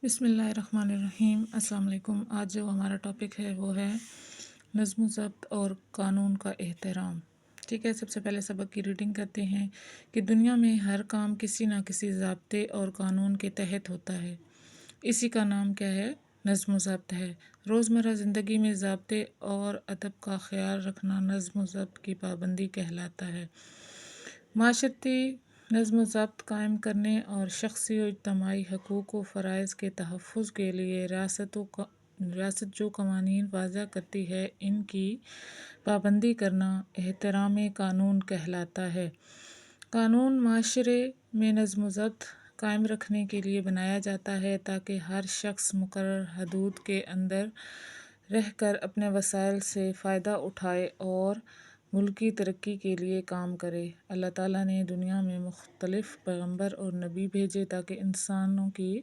بسم اللہ الرحمن الرحیم۔ السلام علیکم۔ آج جو ہمارا ٹاپک ہے وہ ہے نظم و ضبط اور قانون کا احترام۔ ٹھیک ہے، سب سے پہلے سبق کی ریڈنگ کرتے ہیں کہ دنیا میں ہر کام کسی نہ کسی ضابطے اور قانون کے تحت ہوتا ہے۔ اسی کا نام کیا ہے؟ نظم و ضبط ہے۔ روزمرہ زندگی میں ضابطے اور ادب کا خیال رکھنا نظم و ضبط کی پابندی کہلاتا ہے۔ معاشرتی نظم و ضبط قائم کرنے اور شخصی و اجتماعی حقوق و فرائض کے تحفظ کے لیے ریاست جو قوانین وضع کرتی ہے، ان کی پابندی کرنا احترام قانون کہلاتا ہے۔ قانون معاشرے میں نظم و ضبط قائم رکھنے کے لیے بنایا جاتا ہے تاکہ ہر شخص مقرر حدود کے اندر رہ کر اپنے وسائل سے فائدہ اٹھائے اور ملکی ترقی کے لیے کام کرے۔ اللہ تعالیٰ نے دنیا میں مختلف پیغمبر اور نبی بھیجے تاکہ انسانوں کی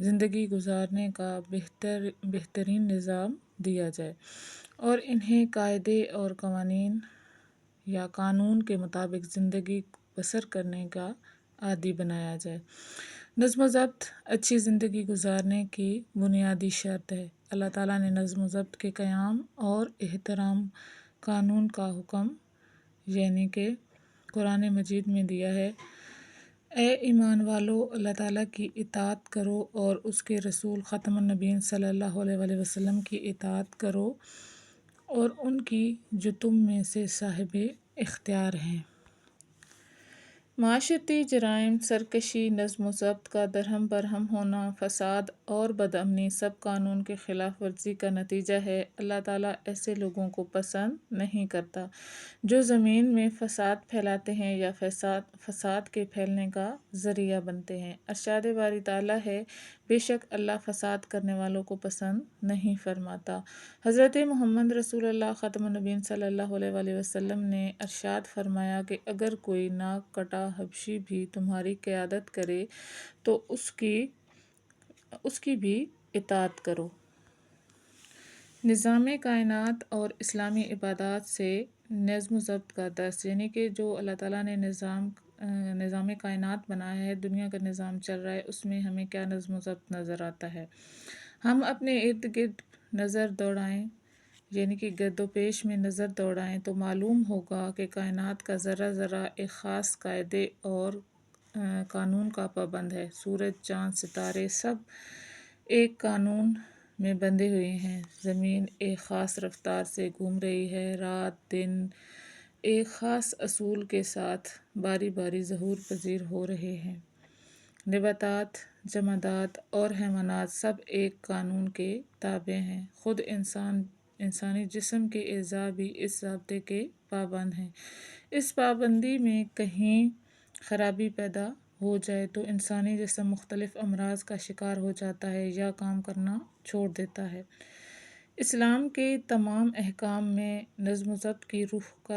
زندگی گزارنے کا بہترین نظام دیا جائے اور انہیں قاعدے اور قوانین یا قانون کے مطابق زندگی بسر کرنے کا عادی بنایا جائے۔ نظم و ضبط اچھی زندگی گزارنے کی بنیادی شرط ہے۔ اللہ تعالیٰ نے نظم و ضبط کے قیام اور احترام قانون کا حکم یعنی کہ قرآن مجید میں دیا ہے۔ اے ایمان والو، اللہ تعالیٰ کی اطاعت کرو اور اس کے رسول خاتم النبیین صلی اللہ علیہ وآلہ وسلم کی اطاعت کرو اور ان کی جو تم میں سے صاحب اختیار ہیں۔ معاشرتی جرائم، سرکشی، نظم و ضبط کا درہم برہم ہونا، فساد اور بدامنی سب قانون کے خلاف ورزی کا نتیجہ ہے۔ اللہ تعالیٰ ایسے لوگوں کو پسند نہیں کرتا جو زمین میں فساد پھیلاتے ہیں یا فساد کے پھیلنے کا ذریعہ بنتے ہیں۔ ارشاد باری تعالیٰ ہے، بے شک اللہ فساد کرنے والوں کو پسند نہیں فرماتا۔ حضرت محمد رسول اللہ خاتم النبیین صلی اللہ علیہ وآلہ وسلم نے ارشاد فرمایا کہ اگر کوئی ناک کٹا حبشی بھی تمہاری قیادت کرے تو اس کی بھی اطاعت کرو۔ نظام کائنات اور اسلامی عبادات سے نظم و ضبط کا درس، یعنی کہ جو اللہ تعالیٰ نے نظام کائنات بنایا ہے، دنیا کا نظام چل رہا ہے، اس میں ہمیں کیا نظم و ضبط نظر آتا ہے۔ ہم اپنے ارد گرد نظر دوڑائیں، یعنی کہ گرد و پیش میں نظر دوڑائیں تو معلوم ہوگا کہ کائنات کا ذرہ ذرہ ایک خاص قاعدے اور قانون کا پابند ہے۔ سورج، چاند، ستارے سب ایک قانون میں بندھے ہوئے ہیں۔ زمین ایک خاص رفتار سے گھوم رہی ہے۔ رات دن ایک خاص اصول کے ساتھ باری باری ظہور پذیر ہو رہے ہیں۔ نباتات، جمادات اور حیوانات سب ایک قانون کے تابع ہیں۔ خود انسانی جسم کے اعضاء بھی اس ضابطے کے پابند ہیں۔ اس پابندی میں کہیں خرابی پیدا ہو جائے تو انسانی جسم مختلف امراض کا شکار ہو جاتا ہے یا کام کرنا چھوڑ دیتا ہے۔ اسلام کے تمام احکام میں نظم و ضبط کی روح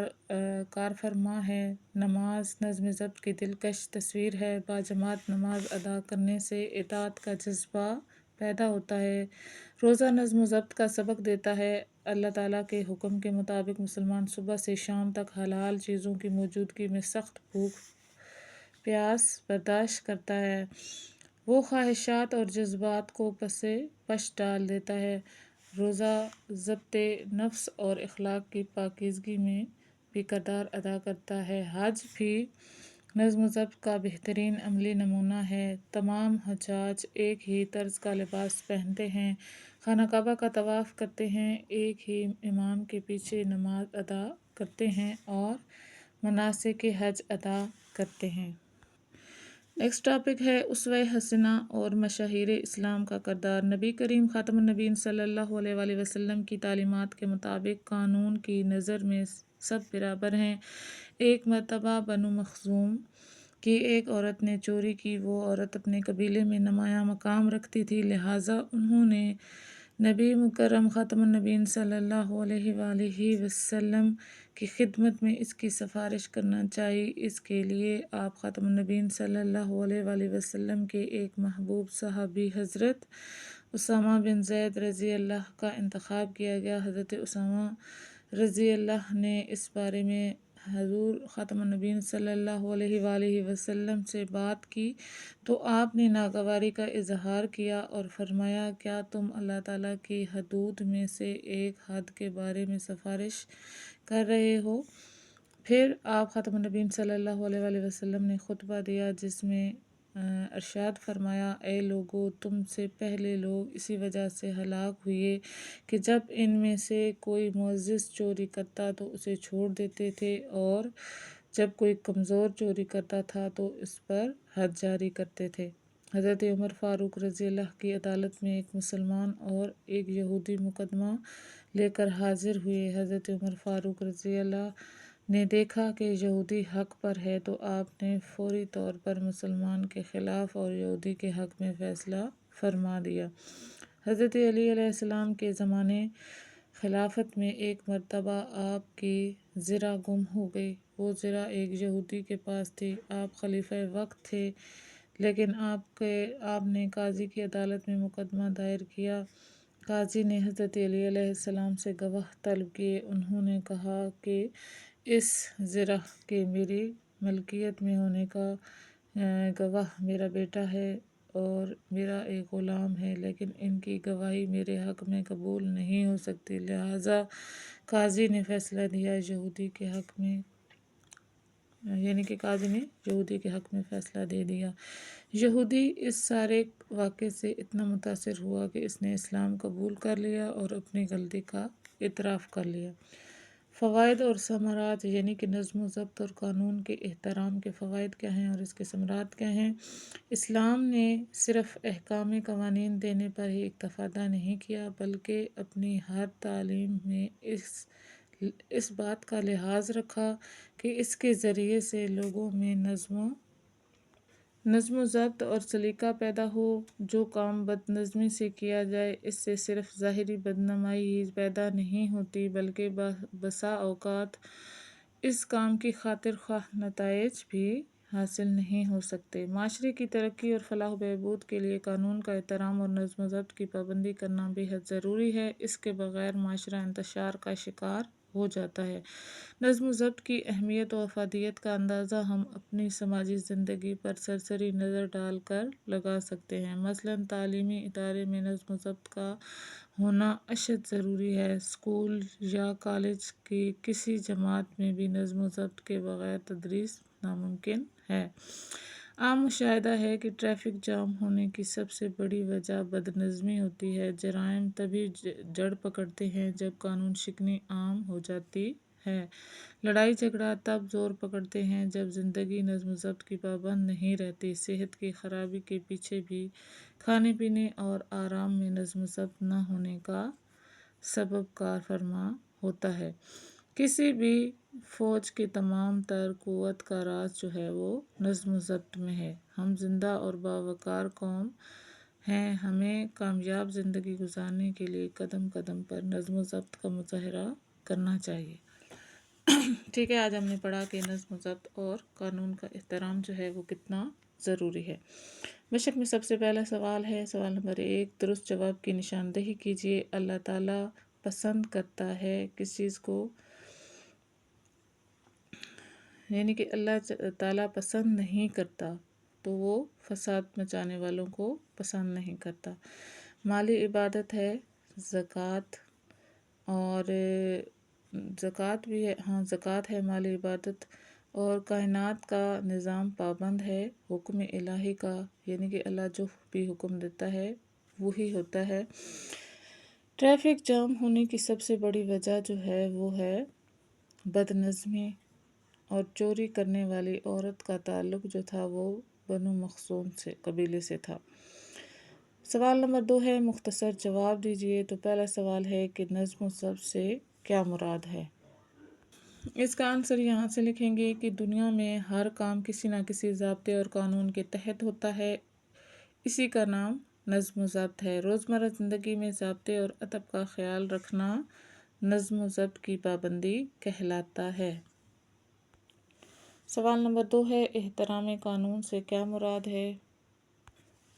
کار فرما ہے۔ نماز نظم و ضبط کی دلکش تصویر ہے۔ باجماعت نماز ادا کرنے سے اطاعت کا جذبہ پیدا ہوتا ہے۔ روزہ نظم و ضبط کا سبق دیتا ہے۔ اللہ تعالیٰ کے حکم کے مطابق مسلمان صبح سے شام تک حلال چیزوں کی موجودگی میں سخت بھوک پیاس برداشت کرتا ہے۔ وہ خواہشات اور جذبات کو پش ڈال دیتا ہے۔ روزہ ضبط نفس اور اخلاق کی پاکیزگی میں بھی کردار ادا کرتا ہے۔ حج بھی نظم و ضبط کا بہترین عملی نمونہ ہے۔ تمام حجاج ایک ہی طرز کا لباس پہنتے ہیں، خانہ کعبہ کا طواف کرتے ہیں، ایک ہی امام کے پیچھے نماز ادا کرتے ہیں اور مناسک حج ادا کرتے ہیں۔ نیکسٹ ٹاپک ہے اسوہ حسنہ اور مشاہیر اسلام کا کردار۔ نبی کریم خاتم النبیین صلی اللہ علیہ وآلہ وسلم کی تعلیمات کے مطابق قانون کی نظر میں سب برابر ہیں۔ ایک مرتبہ بنو مخزوم کی ایک عورت نے چوری کی۔ وہ عورت اپنے قبیلے میں نمایاں مقام رکھتی تھی، لہٰذا انہوں نے نبی مکرم خاتم النبیین صلی اللہ علیہ وآلہ وسلم کی خدمت میں اس کی سفارش کرنا چاہی۔ اس کے لیے آپ خاتم النبیین صلی اللہ علیہ وآلہ وسلم کے ایک محبوب صحابی حضرت اسامہ بن زید رضی اللہ کا انتخاب کیا گیا۔ حضرت اسامہ رضی اللہ نے اس بارے میں حضور خاتم النبیین صلی اللہ علیہ وآلہ وسلم سے بات کی تو آپ نے ناگواری کا اظہار کیا اور فرمایا کیا تم اللہ تعالیٰ کی حدود میں سے ایک حد کے بارے میں سفارش کر رہے ہو؟ پھر آپ خاتم النبیین صلی اللہ علیہ وآلہ وسلم نے خطبہ دیا جس میں ارشاد فرمایا اے لوگو تم سے پہلے لوگ اسی وجہ سے ہلاک ہوئے کہ جب ان میں سے کوئی معزز چوری کرتا تو اسے چھوڑ دیتے تھے اور جب کوئی کمزور چوری کرتا تھا تو اس پر حد جاری کرتے تھے۔ حضرت عمر فاروق رضی اللہ کی عدالت میں ایک مسلمان اور ایک یہودی مقدمہ لے کر حاضر ہوئے۔ حضرت عمر فاروق رضی اللہ نے دیکھا کہ یہودی حق پر ہے تو آپ نے فوری طور پر مسلمان کے خلاف اور یہودی کے حق میں فیصلہ فرما دیا۔ حضرت علی علیہ السلام کے زمانے خلافت میں ایک مرتبہ آپ کی زرہ گم ہو گئی۔ وہ زرہ ایک یہودی کے پاس تھی۔ آپ خلیفہ وقت تھے لیکن آپ نے قاضی کی عدالت میں مقدمہ دائر کیا۔ قاضی نے حضرت علی علیہ السلام سے گواہ طلب کیے۔ انہوں نے کہا کہ اس زرہ کے میری ملکیت میں ہونے کا گواہ میرا بیٹا ہے اور میرا ایک غلام ہے، لیکن ان کی گواہی میرے حق میں قبول نہیں ہو سکتی، لہٰذا قاضی نے فیصلہ دیا یہودی کے حق میں، قاضی نے یہودی کے حق میں فیصلہ دے دیا۔ یہودی اس سارے واقعے سے اتنا متاثر ہوا کہ اس نے اسلام قبول کر لیا اور اپنی غلطی کا اعتراف کر لیا۔ فوائد اور ثمرات کہ نظم و ضبط اور قانون کے احترام کے فوائد کیا ہیں اور اس کے ثمرات کیا ہیں۔ اسلام نے صرف احکام قوانین دینے پر ہی اکتفا نہیں کیا بلکہ اپنی ہر تعلیم میں اس بات کا لحاظ رکھا کہ اس کے ذریعے سے لوگوں میں نظم و ضبط اور سلیقہ پیدا ہو۔ جو کام بد نظمی سے کیا جائے اس سے صرف ظاہری بدنمائی ہی پیدا نہیں ہوتی بلکہ بسا اوقات اس کام کی خاطر خواہ نتائج بھی حاصل نہیں ہو سکتے۔ معاشرے کی ترقی اور فلاح و بہبود کے لیے قانون کا احترام اور نظم و ضبط کی پابندی کرنا بے حد ضروری ہے۔ اس کے بغیر معاشرہ انتشار کا شکار ہو جاتا ہے۔ نظم و ضبط کی اہمیت و افادیت کا اندازہ ہم اپنی سماجی زندگی پر سرسری نظر ڈال کر لگا سکتے ہیں۔ مثلاً تعلیمی ادارے میں نظم و ضبط کا ہونا اشد ضروری ہے۔ اسکول یا کالج کی کسی جماعت میں بھی نظم و ضبط کے بغیر تدریس ناممکن ہے۔ عام مشاہدہ ہے کہ ٹریفک جام ہونے کی سب سے بڑی وجہ بد نظمی ہوتی ہے۔ جرائم تبھی جڑ پکڑتے ہیں جب قانون شکنی عام ہو جاتی ہے۔ لڑائی جھگڑا تب زور پکڑتے ہیں جب زندگی نظم و ضبط کی پابند نہیں رہتی۔ صحت کی خرابی کے پیچھے بھی کھانے پینے اور آرام میں نظم و ضبط نہ ہونے کا سبب کار فرما ہوتا ہے۔ کسی بھی فوج کی تمام تر قوت کا راز جو ہے وہ نظم و ضبط میں ہے۔ ہم زندہ اور باوقار قوم ہیں۔ ہمیں کامیاب زندگی گزارنے کے لیے قدم قدم پر نظم و ضبط کا مظاہرہ کرنا چاہیے۔ ٹھیک ہے، آج ہم نے پڑھا کہ نظم و ضبط اور قانون کا احترام جو ہے وہ کتنا ضروری ہے۔ مشق میں سب سے پہلا سوال ہے، سوال نمبر 1، درست جواب کی نشاندہی کیجیے۔ اللہ تعالیٰ پسند کرتا ہے کس چیز کو؟ کہ اللہ تعالیٰ پسند نہیں کرتا تو وہ فساد مچانے والوں کو پسند نہیں کرتا۔ مالی عبادت ہے زکوٰۃ، اور زکوٰۃ بھی ہے، زکوٰۃ ہے مالی عبادت، اور کائنات کا نظام پابند ہے حکم الہی کا، کہ اللہ جو بھی حکم دیتا ہے وہی ہوتا ہے۔ ٹریفک جام ہونے کی سب سے بڑی وجہ جو ہے وہ ہے بد نظمی، اور چوری کرنے والی عورت کا تعلق جو تھا وہ بنو مخزوم قبیلے سے تھا۔ سوال نمبر 2 ہے، مختصر جواب دیجیے۔ تو پہلا سوال ہے کہ نظم و ضبط سے کیا مراد ہے؟ اس کا آنسر یہاں سے لکھیں گے کہ دنیا میں ہر کام کسی نہ کسی ضابطے اور قانون کے تحت ہوتا ہے، اسی کا نام نظم و ضبط ہے۔ روزمرہ زندگی میں ضابطے اور ادب کا خیال رکھنا نظم و ضبط کی پابندی کہلاتا ہے۔ سوال نمبر 2 ہے، احترام قانون سے کیا مراد ہے؟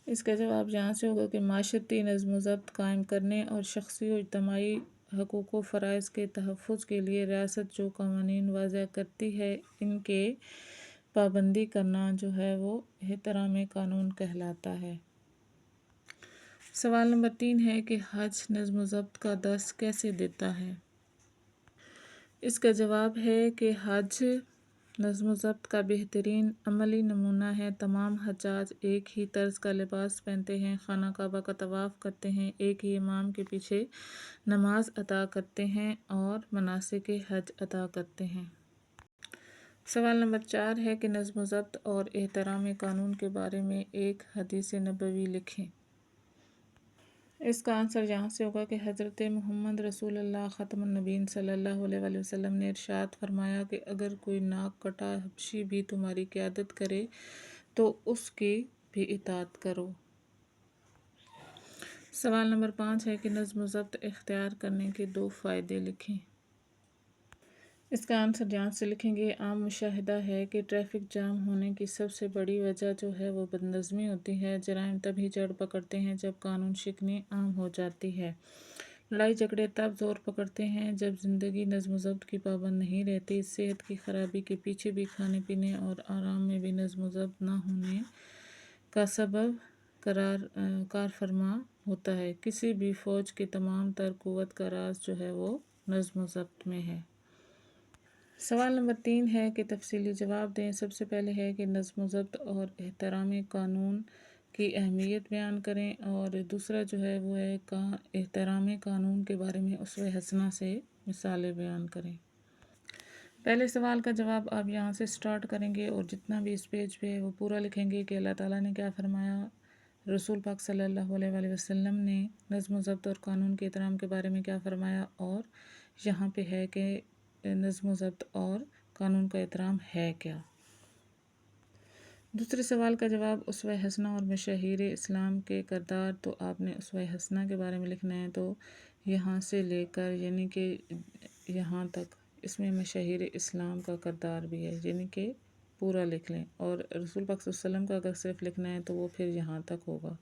اس کا جواب یہاں سے ہوگا کہ معاشرتی نظم و ضبط قائم کرنے اور شخصی و اجتماعی حقوق و فرائض کے تحفظ کے لیے ریاست جو قوانین وضع کرتی ہے ان کے پابندی کرنا جو ہے وہ احترام قانون کہلاتا ہے۔ سوال نمبر 3 ہے کہ حج نظم و ضبط کا درس کیسے دیتا ہے؟ اس کا جواب ہے کہ حج نظم و ضبط کا بہترین عملی نمونہ ہے۔ تمام حجاج ایک ہی طرز کا لباس پہنتے ہیں، خانہ کعبہ کا طواف کرتے ہیں، ایک ہی امام کے پیچھے نماز ادا کرتے ہیں اور مناسک حج ادا کرتے ہیں۔ سوال نمبر 4 ہے کہ نظم و ضبط اور احترام قانون کے بارے میں ایک حدیث نبوی لکھیں۔ اس کا آنسر یہاں سے ہوگا کہ حضرت محمد رسول اللہ خاتم النبیین صلی اللہ علیہ وآلہ وسلم نے ارشاد فرمایا کہ اگر کوئی ناک کٹا حبشی بھی تمہاری قیادت کرے تو اس کی بھی اطاعت کرو۔ سوال نمبر 5 ہے کہ نظم و ضبط اختیار کرنے کے 2 فائدے لکھیں۔ اس کا آنسر یہاں سے لکھیں گے۔ عام مشاہدہ ہے کہ ٹریفک جام ہونے کی سب سے بڑی وجہ جو ہے وہ بد نظمی ہوتی ہے۔ جرائم تبھی جڑ پکڑتے ہیں جب قانون شکنی عام ہو جاتی ہے۔ لڑائی جھگڑے تب زور پکڑتے ہیں جب زندگی نظم و ضبط کی پابند نہیں رہتی۔ صحت کی خرابی کے پیچھے بھی کھانے پینے اور آرام میں بھی نظم و ضبط نہ ہونے کا سبب کار فرما ہوتا ہے۔ کسی بھی فوج کی تمام تر قوت کا راز جو ہے وہ نظم و ضبط میں ہے۔ سوال نمبر 3 ہے کہ تفصیلی جواب دیں۔ سب سے پہلے ہے کہ نظم و ضبط اور احترام قانون کی اہمیت بیان کریں، اور دوسرا جو ہے وہ ہے احترام قانون کے بارے میں اسوہ حسنہ سے مثالیں بیان کریں۔ پہلے سوال کا جواب آپ یہاں سے سٹارٹ کریں گے اور جتنا بھی اس پیج پہ ہے وہ پورا لکھیں گے کہ اللہ تعالیٰ نے کیا فرمایا، رسول پاک صلی اللہ علیہ وآلہ وسلم نے نظم و ضبط اور قانون کے احترام کے بارے میں کیا فرمایا، اور یہاں پہ ہے کہ نظم و ضبط اور قانون کا احترام ہے کیا۔ دوسرے سوال کا جواب اسوہ حسنہ اور مشاہیر اسلام کے کردار، تو آپ نے اسوہ حسنہ کے بارے میں لکھنا ہے، تو یہاں سے لے کر یعنی کہ یہاں تک اس میں مشاہیر اسلام کا کردار بھی ہے، یعنی کہ پورا لکھ لیں، اور رسول پاک صلی اللہ علیہ وسلم کا اگر صرف لکھنا ہے تو وہ پھر یہاں تک ہوگا۔